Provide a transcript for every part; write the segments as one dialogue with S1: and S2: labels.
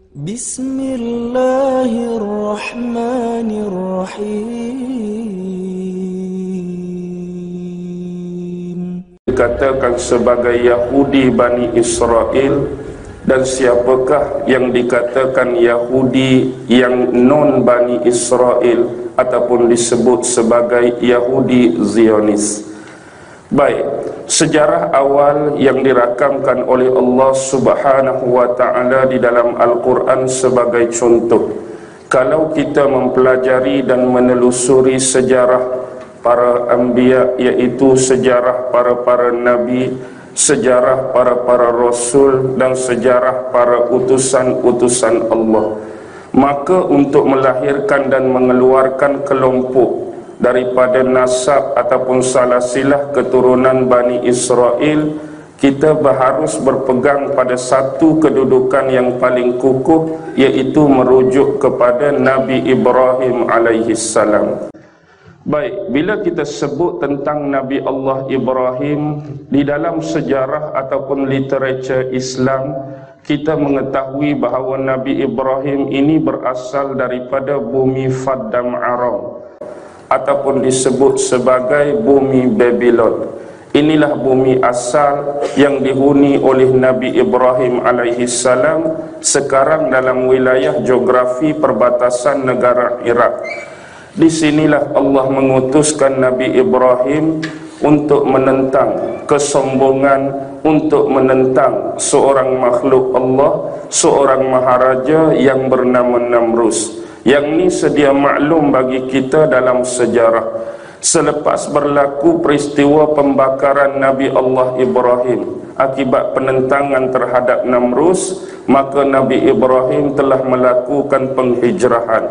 S1: Bismillahirrahmanirrahim.
S2: Dikatakan sebagai Yahudi Bani Israel, dan siapakah yang dikatakan Yahudi yang non Bani Israel ataupun disebut sebagai Yahudi Zionis. Baik, sejarah awal yang dirakamkan oleh Allah Subhanahu wa taala di dalam Al-Quran sebagai contoh. Kalau kita mempelajari dan menelusuri sejarah para anbiya, iaitu sejarah para nabi, sejarah para rasul dan sejarah para utusan-utusan Allah, maka untuk melahirkan dan mengeluarkan kelompok daripada nasab ataupun salasilah keturunan Bani Israel, kita harus berpegang pada satu kedudukan yang paling kukuh, iaitu merujuk kepada Nabi Ibrahim alaihissalam. Baik, bila kita sebut tentang Nabi Allah Ibrahim di dalam sejarah ataupun literatur Islam, kita mengetahui bahawa Nabi Ibrahim ini berasal daripada bumi Faddam Aram ataupun disebut sebagai bumi Babylon. Inilah bumi asal yang dihuni oleh Nabi Ibrahim alaihissalam, sekarang dalam wilayah geografi perbatasan negara Iraq. Di sinilah Allah mengutuskan Nabi Ibrahim untuk menentang kesombongan, untuk menentang seorang makhluk Allah, seorang maharaja yang bernama Namrus. Yang ini sedia maklum bagi kita dalam sejarah. Selepas berlaku peristiwa pembakaran Nabi Allah Ibrahim akibat penentangan terhadap Namrus, maka Nabi Ibrahim telah melakukan penghijrahan.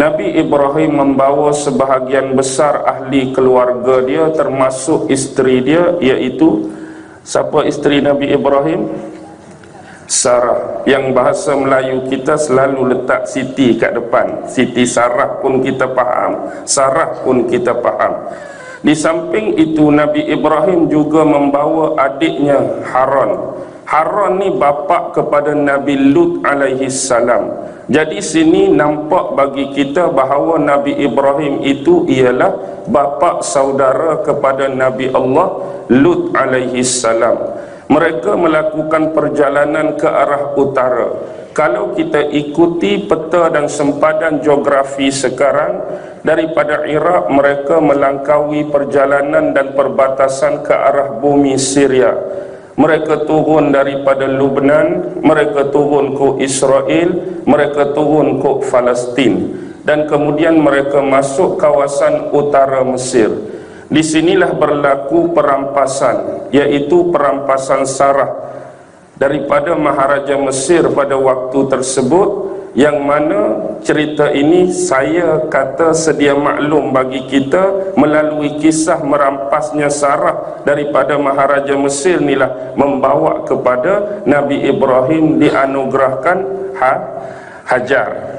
S2: Nabi Ibrahim membawa sebahagian besar ahli keluarga dia, termasuk isteri dia, iaitu siapa isteri Nabi Ibrahim? Sarah, yang bahasa Melayu kita selalu letak Siti kat depan. Siti Sarah pun kita faham, Sarah pun kita faham. Di samping itu Nabi Ibrahim juga membawa adiknya Haran. Haran ni bapa kepada Nabi Lut alaihissalam. Jadi sini nampak bagi kita bahawa Nabi Ibrahim itu ialah bapa saudara kepada Nabi Allah Lut alaihissalam. Mereka melakukan perjalanan ke arah utara. Kalau kita ikuti peta dan sempadan geografi sekarang, daripada Iraq mereka melangkaui perjalanan dan perbatasan ke arah bumi Syria. Mereka turun daripada Lebanon, mereka turun ke Israel, mereka turun ke Palestin, dan kemudian mereka masuk kawasan utara Mesir. Di sinilah berlaku perampasan, iaitu perampasan Sarah daripada Maharaja Mesir pada waktu tersebut, yang mana cerita ini saya kata sedia maklum bagi kita melalui kisah merampasnya Sarah daripada Maharaja Mesir inilah membawa kepada Nabi Ibrahim dianugerahkan Hajar.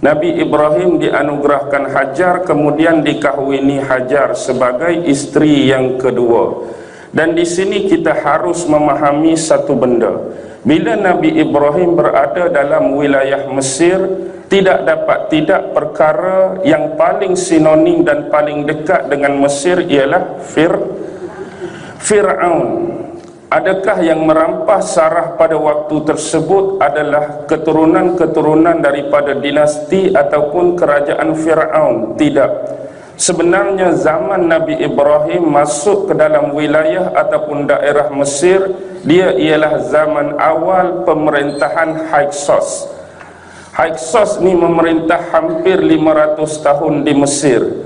S2: Nabi Ibrahim dianugerahkan Hajar, kemudian dikahwini Hajar sebagai isteri yang kedua. Dan di sini kita harus memahami satu benda. Bila Nabi Ibrahim berada dalam wilayah Mesir, tidak dapat tidak perkara yang paling sinonim dan paling dekat dengan Mesir ialah Fir'aun. Adakah yang merampas Sarah pada waktu tersebut adalah keturunan-keturunan daripada dinasti ataupun kerajaan Fir'aun? Tidak. Sebenarnya zaman Nabi Ibrahim masuk ke dalam wilayah ataupun daerah Mesir, dia ialah zaman awal pemerintahan Hyksos. Hyksos ni memerintah hampir 500 tahun di Mesir.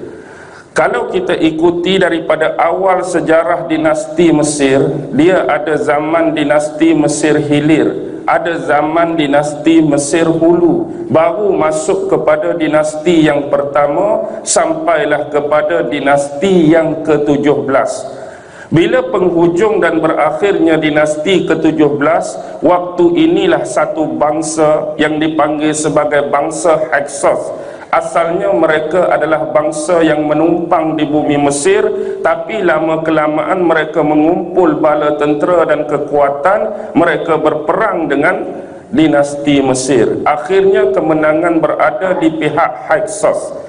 S2: Kalau kita ikuti daripada awal sejarah dinasti Mesir, dia ada zaman dinasti Mesir Hilir, ada zaman dinasti Mesir Hulu, baru masuk kepada dinasti yang pertama sampailah kepada dinasti yang ke-17. Bila penghujung dan berakhirnya dinasti ke-17, waktu inilah satu bangsa yang dipanggil sebagai bangsa Hyksos. Asalnya mereka adalah bangsa yang menumpang di bumi Mesir, tapi lama-kelamaan mereka mengumpul bala tentera dan kekuatan, mereka berperang dengan dinasti Mesir. Akhirnya kemenangan berada di pihak Hyksos.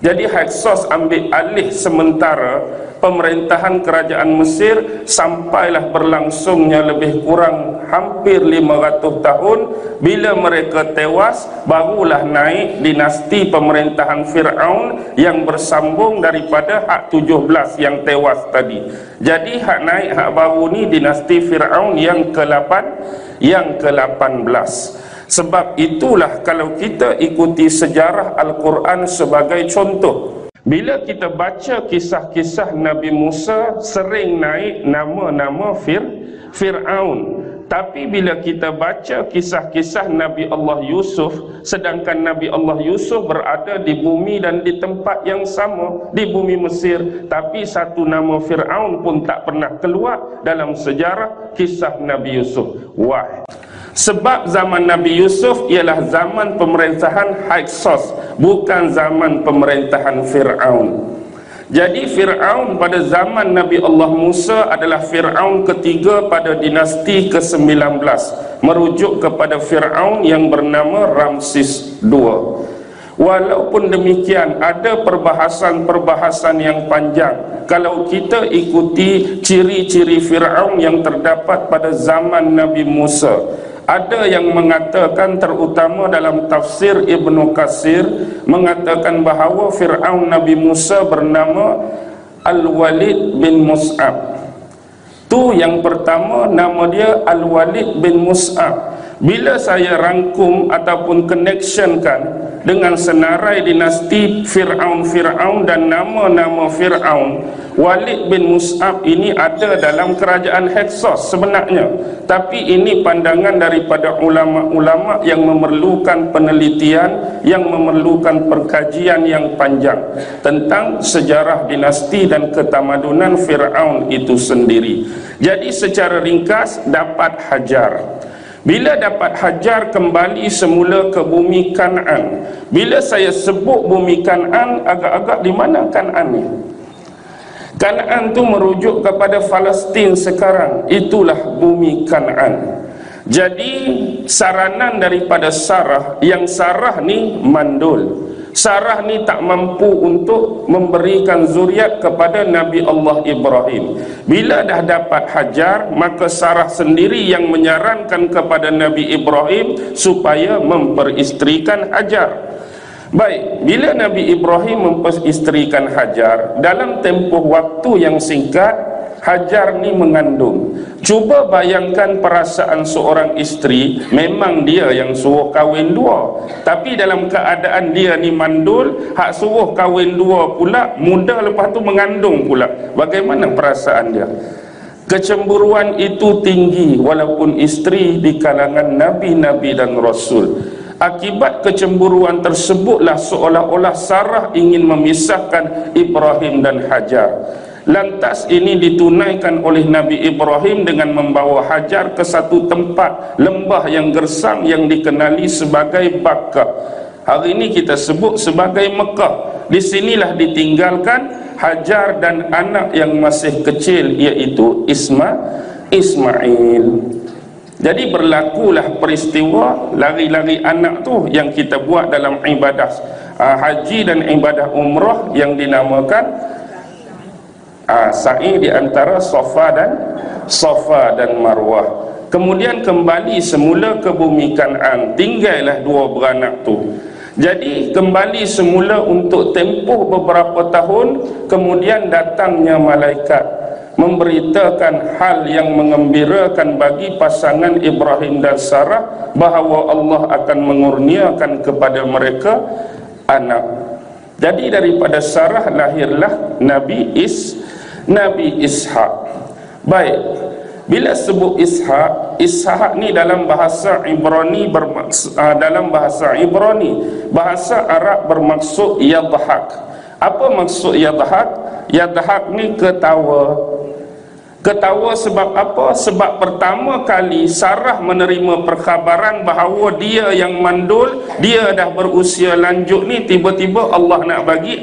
S2: Jadi Hyksos ambil alih sementara pemerintahan kerajaan Mesir sampailah berlangsungnya lebih kurang hampir 500 tahun. Bila mereka tewas, barulah naik dinasti pemerintahan Fir'aun yang bersambung daripada hak 17 yang tewas tadi. Jadi hak naik hak baru ni dinasti Fir'aun yang ke-8, yang ke-18. Sebab itulah kalau kita ikuti sejarah Al-Quran sebagai contoh, bila kita baca kisah-kisah Nabi Musa sering naik nama-nama Fir'aun. Tapi bila kita baca kisah-kisah Nabi Allah Yusuf, sedangkan Nabi Allah Yusuf berada di bumi dan di tempat yang sama, di bumi Mesir, tapi satu nama Fir'aun pun tak pernah keluar dalam sejarah kisah Nabi Yusuf. Wah. Sebab zaman Nabi Yusuf ialah zaman pemerintahan Hyksos, bukan zaman pemerintahan Fir'aun. Jadi Fir'aun pada zaman Nabi Allah Musa adalah Fir'aun ketiga pada dinasti ke-19, merujuk kepada Fir'aun yang bernama Ramses II. Walaupun demikian, ada perbahasan-perbahasan yang panjang. Kalau kita ikuti ciri-ciri Fir'aun yang terdapat pada zaman Nabi Musa, ada yang mengatakan, terutama dalam tafsir Ibnu Katsir, mengatakan bahawa Fir'aun Nabi Musa bernama Al-Walid bin Mus'ab. Tu yang pertama, nama dia Al-Walid bin Mus'ab. Bila saya rangkum ataupun connectionkan dengan senarai dinasti Fir'aun dan nama-nama Fir'aun, Walid bin Mus'ab ini ada dalam kerajaan Hyksos sebenarnya. Tapi ini pandangan daripada ulama-ulama yang memerlukan penelitian, yang memerlukan perkajian yang panjang tentang sejarah dinasti dan ketamadunan Fir'aun itu sendiri. Jadi secara ringkas, dapat Hajar. Bila dapat Hajar, kembali semula ke bumi Kan'an. Bila saya sebut bumi Kan'an, agak-agak di mana Kan'an ni? Kan'an tu merujuk kepada Palestin sekarang. Itulah bumi Kan'an. Jadi saranan daripada Sarah, yang Sarah ni mandul. Sarah ni tak mampu untuk memberikan zuriat kepada Nabi Allah Ibrahim. Bila dah dapat Hajar, maka Sarah sendiri yang menyarankan kepada Nabi Ibrahim supaya memperistrikan Hajar. Baik, bila Nabi Ibrahim memperistrikan Hajar, dalam tempoh waktu yang singkat, Hajar ni mengandung. Cuba bayangkan perasaan seorang isteri, memang dia yang suruh kahwin dua, tapi dalam keadaan dia ni mandul, hak suruh kahwin dua pula, muda lepas tu mengandung pula. Bagaimana perasaan dia? Kecemburuan itu tinggi walaupun isteri di kalangan nabi-nabi dan rasul. Akibat kecemburuan tersebutlah seolah-olah Sarah ingin memisahkan Ibrahim dan Hajar. Lantas ini ditunaikan oleh Nabi Ibrahim dengan membawa Hajar ke satu tempat lembah yang gersang yang dikenali sebagai Bakkah. Hari ini kita sebut sebagai Mekah. Di sinilah ditinggalkan Hajar dan anak yang masih kecil, iaitu Ismail. Jadi berlakulah peristiwa lari-lari anak tu yang kita buat dalam ibadah haji dan ibadah umrah yang dinamakan sa'i di antara Safa dan Marwah. Kemudian kembali semula ke bumi Kan'an, tinggallah dua beranak tu. Jadi kembali semula untuk tempoh beberapa tahun, kemudian datangnya malaikat memberitakan hal yang mengembirakan bagi pasangan Ibrahim dan Sarah, bahawa Allah akan mengurniakan kepada mereka anak. Jadi daripada Sarah lahirlah Nabi Ishak. Baik, bila sebut Ishak ni dalam bahasa Ibrani bahasa Arab bermaksud yadhak. Apa maksud yadhak? Yadhak ni ketawa. Ketawa sebab apa? Sebab pertama kali Sarah menerima perkhabaran bahawa dia yang mandul, dia dah berusia lanjut ni, tiba-tiba Allah nak bagi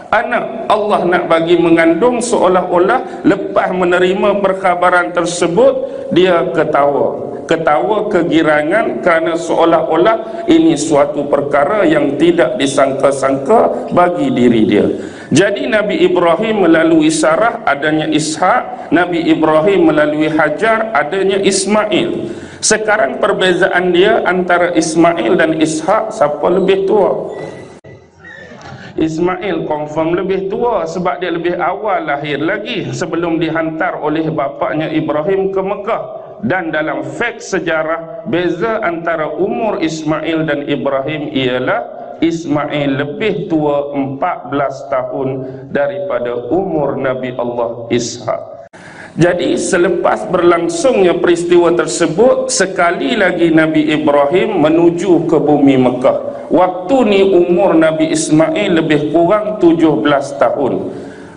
S2: anak, Allah nak bagi mengandung. Seolah-olah lepas menerima perkhabaran tersebut, dia ketawa. ketawa kegirangan kerana seolah-olah ini suatu perkara yang tidak disangka-sangka bagi diri dia. Jadi Nabi Ibrahim melalui Sarah adanya Ishak, Nabi Ibrahim melalui Hajar adanya Ismail. Sekarang perbezaan dia antara Ismail dan Ishak, siapa lebih tua? Ismail confirm lebih tua sebab dia lebih awal lahir lagi sebelum dihantar oleh bapaknya Ibrahim ke Mekah. Dan dalam fakt sejarah, beza antara umur Ismail dan Ibrahim ialah Ismail lebih tua 14 tahun daripada umur Nabi Allah Ishak. Jadi selepas berlangsungnya peristiwa tersebut, sekali lagi Nabi Ibrahim menuju ke bumi Mekah. Waktu ni umur Nabi Ismail lebih kurang 17 tahun.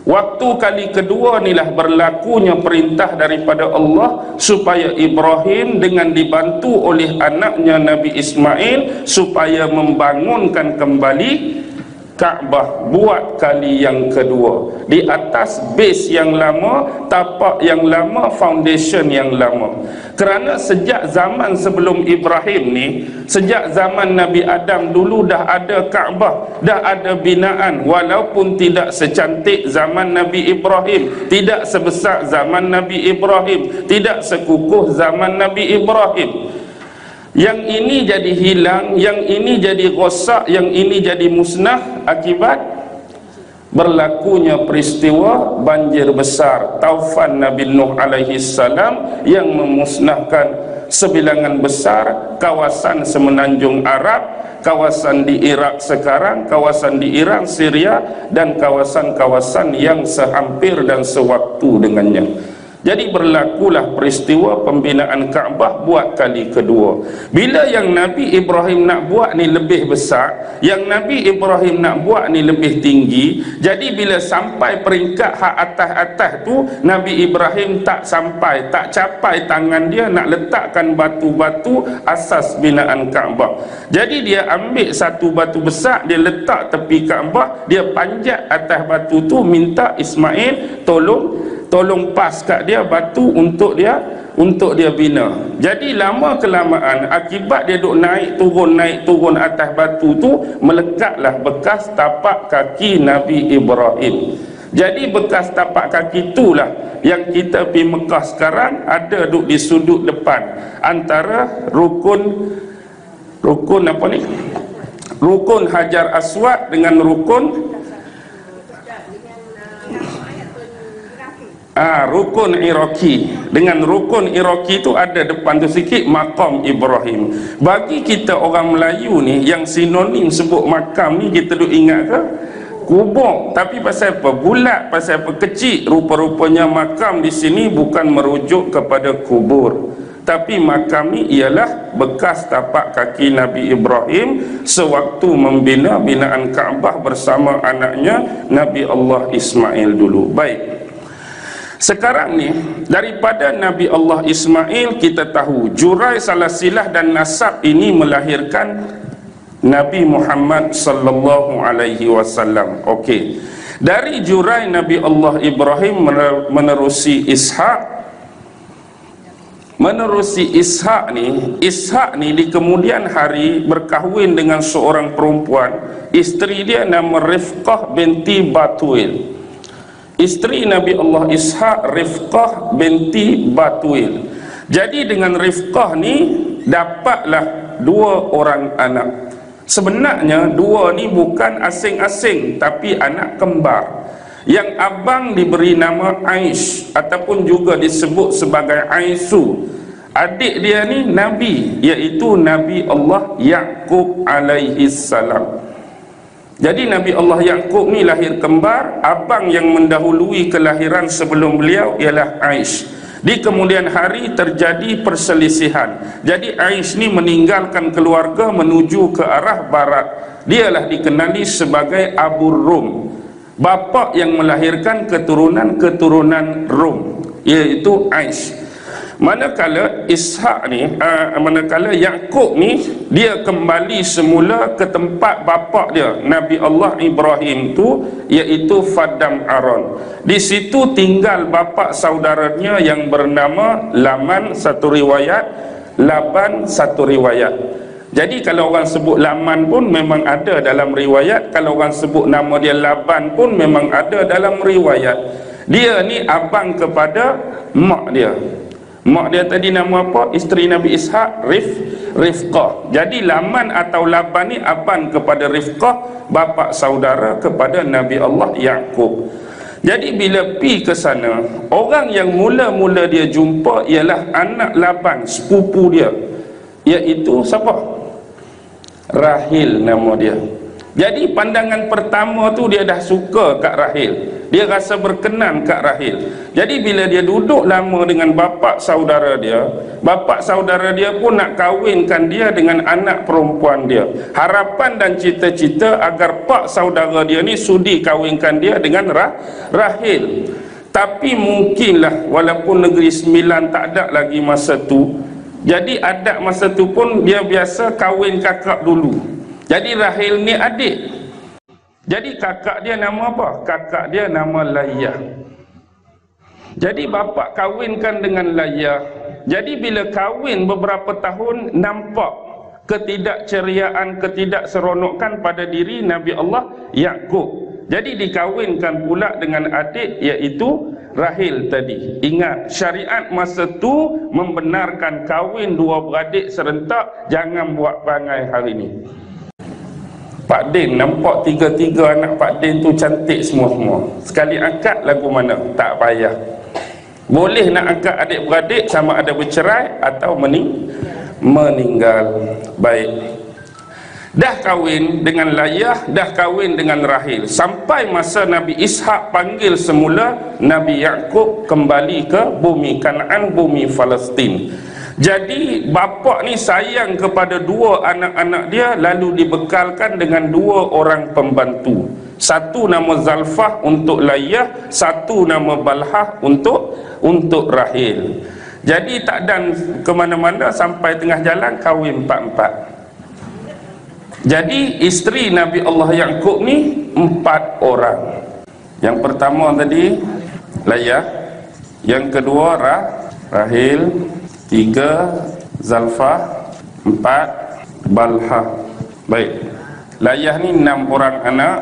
S2: Waktu kali kedua inilah berlakunya perintah daripada Allah supaya Ibrahim dengan dibantu oleh anaknya Nabi Ismail supaya membangunkan kembali Kaabah buat kali yang kedua di atas base yang lama, tapak yang lama, foundation yang lama. Kerana sejak zaman sebelum Ibrahim ni, sejak zaman Nabi Adam dulu dah ada Kaabah, dah ada binaan, walaupun tidak secantik zaman Nabi Ibrahim, tidak sebesar zaman Nabi Ibrahim, tidak sekukuh zaman Nabi Ibrahim. Yang ini jadi hilang, yang ini jadi rosak, yang ini jadi musnah akibat berlakunya peristiwa banjir besar taufan Nabi Nuh alaihi salam yang memusnahkan sebilangan besar kawasan semenanjung Arab, kawasan di Iraq sekarang, kawasan di Iran, Syria, dan kawasan-kawasan yang sehampir dan sewaktu dengannya. Jadi berlakulah peristiwa pembinaan Kaabah buat kali kedua. Bila yang Nabi Ibrahim nak buat ni lebih besar, yang Nabi Ibrahim nak buat ni lebih tinggi, jadi bila sampai peringkat hak atas-atas tu, Nabi Ibrahim tak sampai, tak capai tangan dia nak letakkan batu-batu asas binaan Kaabah. Jadi dia ambil satu batu besar, dia letak tepi Kaabah, dia panjat atas batu tu, minta Ismail tolong pas kat dia batu untuk dia bina. Jadi lama kelamaan akibat dia duk naik turun atas batu tu, melekatlah bekas tapak kaki Nabi Ibrahim. Jadi bekas tapak kaki itulah yang kita pergi Mekah sekarang ada duk di sudut depan antara rukun apa ni? Rukun Hajar Aswad dengan rukun rukun Iraqi. Dengan rukun Iraqi tu ada depan tu sikit makam Ibrahim. Bagi kita orang Melayu ni yang sinonim sebut makam ni, kita duk ingat ke? Kubur. Tapi pasal apa? Bulat, pasal apa? Kecil. Rupa-rupanya makam di sini bukan merujuk kepada kubur, tapi makam ni ialah bekas tapak kaki Nabi Ibrahim sewaktu membina binaan Kaabah bersama anaknya Nabi Allah Ismail dulu. Baik. Sekarang ni daripada Nabi Allah Ismail kita tahu jurai salasilah dan nasab ini melahirkan Nabi Muhammad sallallahu alaihi wasallam. Okey. Dari jurai Nabi Allah Ibrahim menerusi Ishak. Menerusi Ishak ni di kemudian hari berkahwin dengan seorang perempuan. Isteri dia nama Rifqah binti Batuil. Isteri Nabi Allah Ishak Rifqah binti Batuil. Jadi dengan Rifqah ni dapatlah dua orang anak. Sebenarnya dua ni bukan asing-asing, tapi anak kembar. Yang abang diberi nama Aish ataupun juga disebut sebagai Aisu. Adik dia ni Nabi, iaitu Nabi Allah Yaqub alaihi salam. Jadi Nabi Allah Yaqub ni lahir kembar. Abang yang mendahului kelahiran sebelum beliau ialah Aish. Di kemudian hari terjadi perselisihan. Jadi Aish ni meninggalkan keluarga menuju ke arah barat. Dialah dikenali sebagai Abu Rum, bapa yang melahirkan keturunan Rum, iaitu Aish. Manakala Ishak ni, manakala Yaqub ni, dia kembali semula ke tempat bapa dia Nabi Allah Ibrahim tu, iaitu Faddam Aron. Di situ tinggal bapa saudaranya yang bernama Laman, satu riwayat Laban satu riwayat. Jadi kalau orang sebut Laman pun memang ada dalam riwayat, kalau orang sebut nama dia Laban pun memang ada dalam riwayat. Dia ni abang kepada mak dia. Mak dia tadi nama apa? Isteri Nabi Ishaq, Rifqah. Jadi Laman atau Laban ni abang kepada Rifqah, bapa saudara kepada Nabi Allah Yaqub. Jadi bila pi ke sana, orang yang mula-mula dia jumpa ialah anak Laban, sepupu dia, iaitu siapa? Rahil nama dia. Jadi pandangan pertama tu dia dah suka kat Rahil, dia rasa berkenan kat Rahil. Jadi bila dia duduk lama dengan bapa saudara dia pun nak kahwinkan dia dengan anak perempuan dia. Harapan dan cita-cita agar pak saudara dia ni sudi kahwinkan dia dengan Rahil. Tapi mungkinlah walaupun Negeri Sembilan tak ada lagi masa tu, jadi adat masa tu pun dia biasa kahwin kakak dulu. Jadi Rahil ni adik. Jadi kakak dia nama apa? Kakak dia nama Layah. Jadi bapa kahwinkan dengan Layah. Jadi bila kahwin beberapa tahun, nampak ketidakceriaan, ketidakseronokan pada diri Nabi Allah Yaqub. Jadi dikahwinkan pula dengan adik, iaitu Rahil tadi. Ingat, syariat masa tu membenarkan kahwin dua beradik serentak. Jangan buat perangai hari ni. Pak Din nampak tiga-tiga anak Pak Din tu cantik semua-semua. Sekali akad lagu mana? Tak payah. Boleh nak akad adik-beradik sama ada bercerai atau meninggal. Baik. Dah kahwin dengan Layah, dah kahwin dengan Rahil. Sampai masa Nabi Ishaq panggil semula, Nabi Yaqub kembali ke bumi Kanaan, bumi Palestin. Jadi bapa ni sayang kepada dua anak-anak dia, lalu dibekalkan dengan dua orang pembantu. Satu nama Zalfah untuk Layah, satu nama Balhah untuk Rahil. Jadi tak dan ke mana-mana, sampai tengah jalan kahwin empat-empat. Jadi isteri Nabi Allah Yaqub ni 4 orang. Yang pertama tadi Layah, yang kedua Rahil, 3 Zalfah, 4 Balhah. Baik. Layah ni 6 orang anak.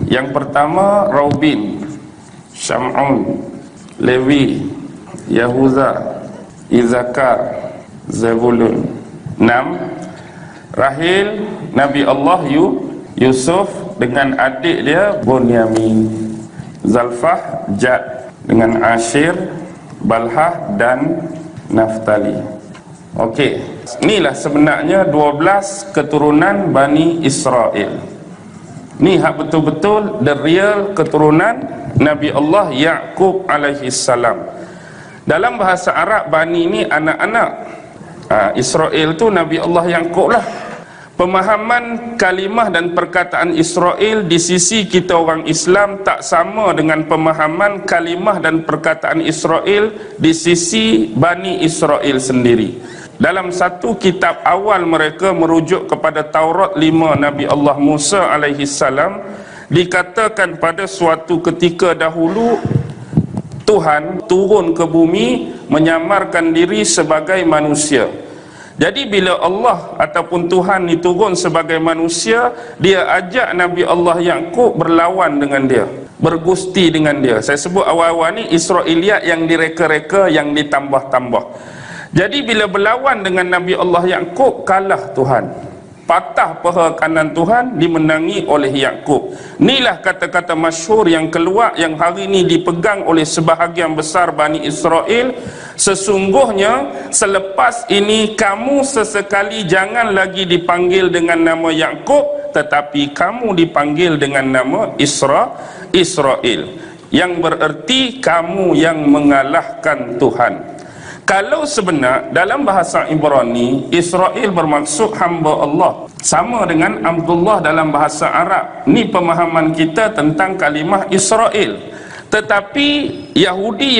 S2: Yang pertama Raubin, Syam'un, Lewi, Yahuza, Izakar, Zebulun. 6. Rahil, Nabi Allah Yusuf dengan adik dia Bunyamin. Zalfah, Jad dengan Ashir, Balhah dan Naftali. Okey, inilah sebenarnya 12 keturunan Bani Israel. Ni hak betul-betul the real keturunan Nabi Allah Yaqub alaihi salam. Dalam bahasa Arab, Bani ni anak-anak. Israel tu Nabi Allah Yaqub lah. Pemahaman kalimah dan perkataan Israel di sisi kita orang Islam tak sama dengan pemahaman kalimah dan perkataan Israel di sisi Bani Israel sendiri. Dalam satu kitab awal mereka merujuk kepada Taurat 5 Nabi Allah Musa alaihi salam, dikatakan pada suatu ketika dahulu Tuhan turun ke bumi menyamarkan diri sebagai manusia. Jadi bila Allah ataupun Tuhan ni turun sebagai manusia, dia ajak Nabi Allah Yaqub berlawan dengan dia, bergusti dengan dia. Saya sebut awal-awal ni Israiliyat yang direka-reka, yang ditambah-tambah. Jadi bila berlawan dengan Nabi Allah Yaqub, kalah Tuhan. Patah paha kanan Tuhan, dimenangi oleh Yaqub. Inilah kata-kata masyhur yang keluar, yang hari ini dipegang oleh sebahagian besar Bani Israel. Sesungguhnya selepas ini kamu sesekali jangan lagi dipanggil dengan nama Yaqub, tetapi kamu dipanggil dengan nama Israel, yang bererti kamu yang mengalahkan Tuhan. Kalau sebenar dalam bahasa Ibrani, Israel bermaksud hamba Allah, sama dengan Abdullah dalam bahasa Arab. Ni pemahaman kita tentang kalimah Israel. Tetapi Yahudi,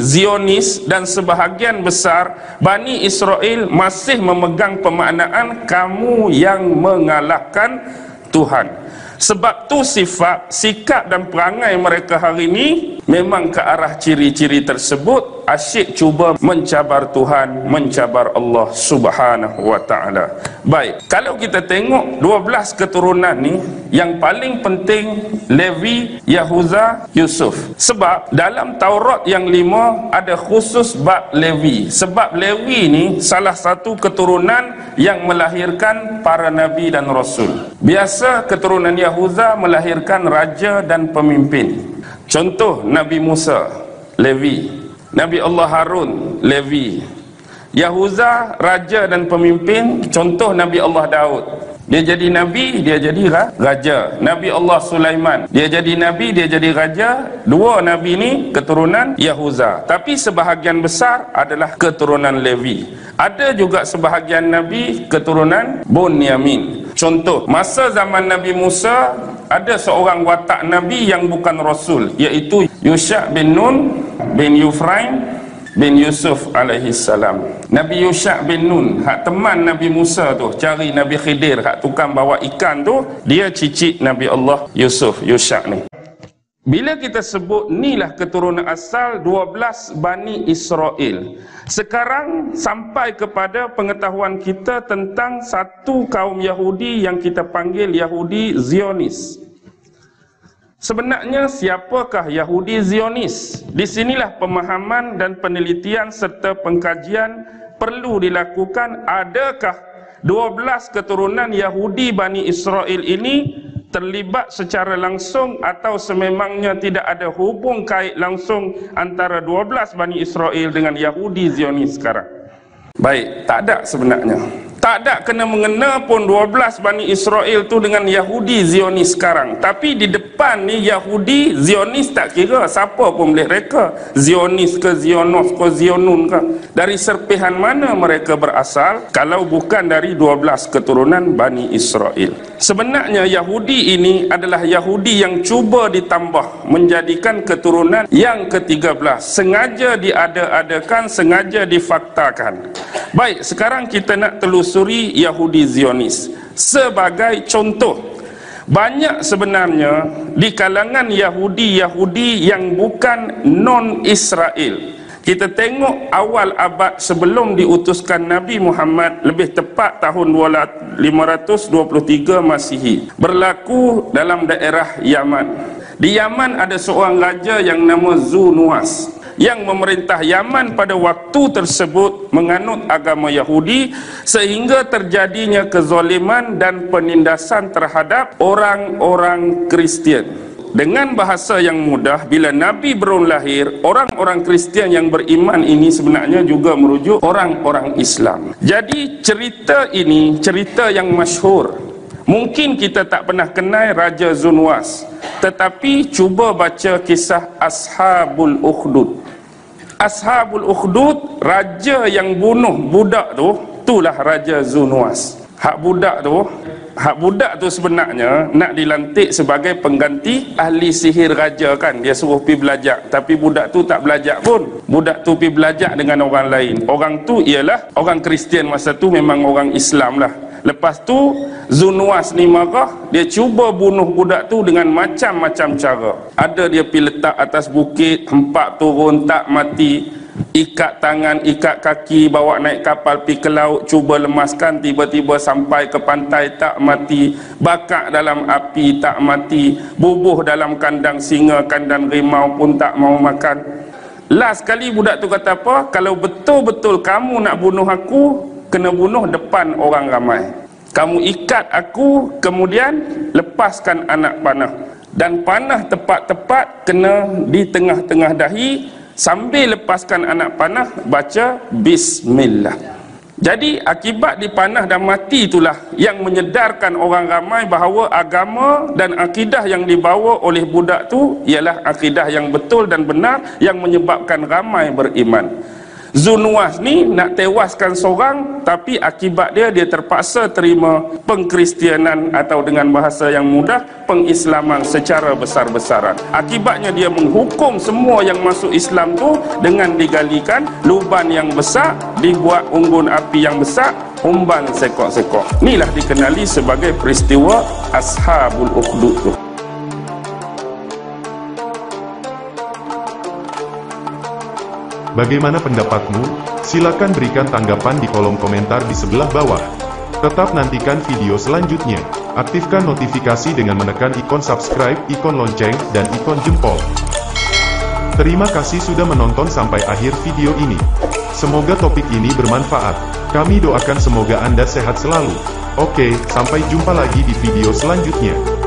S2: Zionis dan sebahagian besar Bani Israel masih memegang pemaknaan kamu yang mengalahkan Tuhan. Sebab tu sifat, sikap dan perangai mereka hari ini memang ke arah ciri-ciri tersebut asyik cuba mencabar Tuhan, mencabar Allah Subhanahu wa taala. Baik, kalau kita tengok 12 keturunan ni, yang paling penting Levi, Yahuza, Yusuf. Sebab dalam Taurat yang 5 ada khusus bab Levi. Sebab Levi ni salah satu keturunan yang melahirkan para nabi dan rasul. Biasa keturunan Yahuza melahirkan raja dan pemimpin. Contoh Nabi Musa, Levi. Nabi Allah Harun, Levi. Yahuza, raja dan pemimpin. Contoh Nabi Allah Daud. Dia jadi nabi, dia jadi raja. Nabi Allah Sulaiman, dia jadi nabi, dia jadi raja. Dua nabi ni keturunan Yahuza. Tapi sebahagian besar adalah keturunan Levi. Ada juga sebahagian nabi keturunan Bunyamin. Contoh, masa zaman Nabi Musa ada seorang watak nabi yang bukan rasul, iaitu Yusha bin Nun bin Yufraim bin Yusuf alaihi salam. Nabi Yusha bin Nun, hak teman Nabi Musa tu, cari Nabi Khidir, hak tukang bawa ikan tu, dia cicit Nabi Allah Yusuf, Yusha ni. Bila kita sebut inilah keturunan asal 12 Bani Israel, sekarang sampai kepada pengetahuan kita tentang satu kaum Yahudi yang kita panggil Yahudi Zionis. Sebenarnya siapakah Yahudi Zionis? Di sinilah pemahaman dan penelitian serta pengkajian perlu dilakukan. Adakah 12 keturunan Yahudi Bani Israel ini terlibat secara langsung atau sememangnya tidak ada hubung kait langsung antara 12 Bani Israel dengan Yahudi Zionis sekarang? Baik, tak ada sebenarnya. Tak ada kena-mengena pun 12 Bani Israel tu dengan Yahudi Zionis sekarang. Tapi di depan ni Yahudi Zionis tak kira, siapa pun boleh reka. Zionis ke Zionos ke Zionun ke. Dari serpihan mana mereka berasal kalau bukan dari 12 keturunan Bani Israel. Sebenarnya Yahudi ini adalah Yahudi yang cuba ditambah menjadikan keturunan yang ke-13. Sengaja diada-adakan, sengaja difaktakan. Baik, sekarang kita nak telusuri Yahudi Zionis. Sebagai contoh, banyak sebenarnya di kalangan Yahudi yang bukan non-Israel. Kita tengok awal abad sebelum diutuskan Nabi Muhammad, lebih tepat tahun 523 Masihi, berlaku dalam daerah Yaman. Di Yaman ada seorang raja yang nama Zunuwas, yang memerintah Yaman pada waktu tersebut menganut agama Yahudi, sehingga terjadinya kezaliman dan penindasan terhadap orang-orang Kristian. Dengan bahasa yang mudah, bila Nabi baru lahir, orang-orang Kristian yang beriman ini sebenarnya juga merujuk orang-orang Islam. Jadi cerita ini cerita yang masyhur. Mungkin kita tak pernah kenal Raja Zunuwas, tetapi cuba baca kisah Ashabul Ukhdud. Ashabul Ukhdud, raja yang bunuh budak tu, itulah Raja Zunuwas. Hak budak tu sebenarnya nak dilantik sebagai pengganti ahli sihir raja kan. Dia suruh pergi belajar, tapi budak tu tak belajar pun. Budak tu pergi belajar dengan orang lain. Orang tu ialah orang Kristian masa tu, memang orang Islam lah. Lepas tu Zunuwas ni marah, dia cuba bunuh budak tu dengan macam-macam cara. Ada dia pergi letak atas bukit, hempak turun tak mati, ikat tangan, ikat kaki, bawa naik kapal pergi ke laut, cuba lemaskan, tiba-tiba sampai ke pantai tak mati, bakar dalam api tak mati, bubuh dalam kandang singa, kandang rimau pun tak mau makan. Last kali budak tu kata apa? Kalau betul-betul kamu nak bunuh aku, kena bunuh depan orang ramai. Kamu ikat aku, kemudian lepaskan anak panah. Dan panah tepat-tepat kena di tengah-tengah dahi. Sambil lepaskan anak panah, baca Bismillah. Jadi akibat dipanah dan mati itulah yang menyedarkan orang ramai bahawa agama dan akidah yang dibawa oleh budak tu ialah akidah yang betul dan benar, yang menyebabkan ramai beriman. Zunuwas ni nak tewaskan seorang, tapi akibat dia terpaksa terima pengkristianan, atau dengan bahasa yang mudah, pengislaman secara besar-besaran. Akibatnya dia menghukum semua yang masuk Islam tu dengan digalikan luban yang besar, dibuat unggun api yang besar, umban sekok-sekok. Inilah dikenali sebagai peristiwa Ashabul Ukhdud tu.
S3: Bagaimana pendapatmu? Silakan berikan tanggapan di kolom komentar di sebelah bawah. Tetap nantikan video selanjutnya. Aktifkan notifikasi dengan menekan ikon subscribe, ikon lonceng, dan ikon jempol. Terima kasih sudah menonton sampai akhir video ini. Semoga topik ini bermanfaat. Kami doakan semoga Anda sehat selalu. Oke, sampai jumpa lagi di video selanjutnya.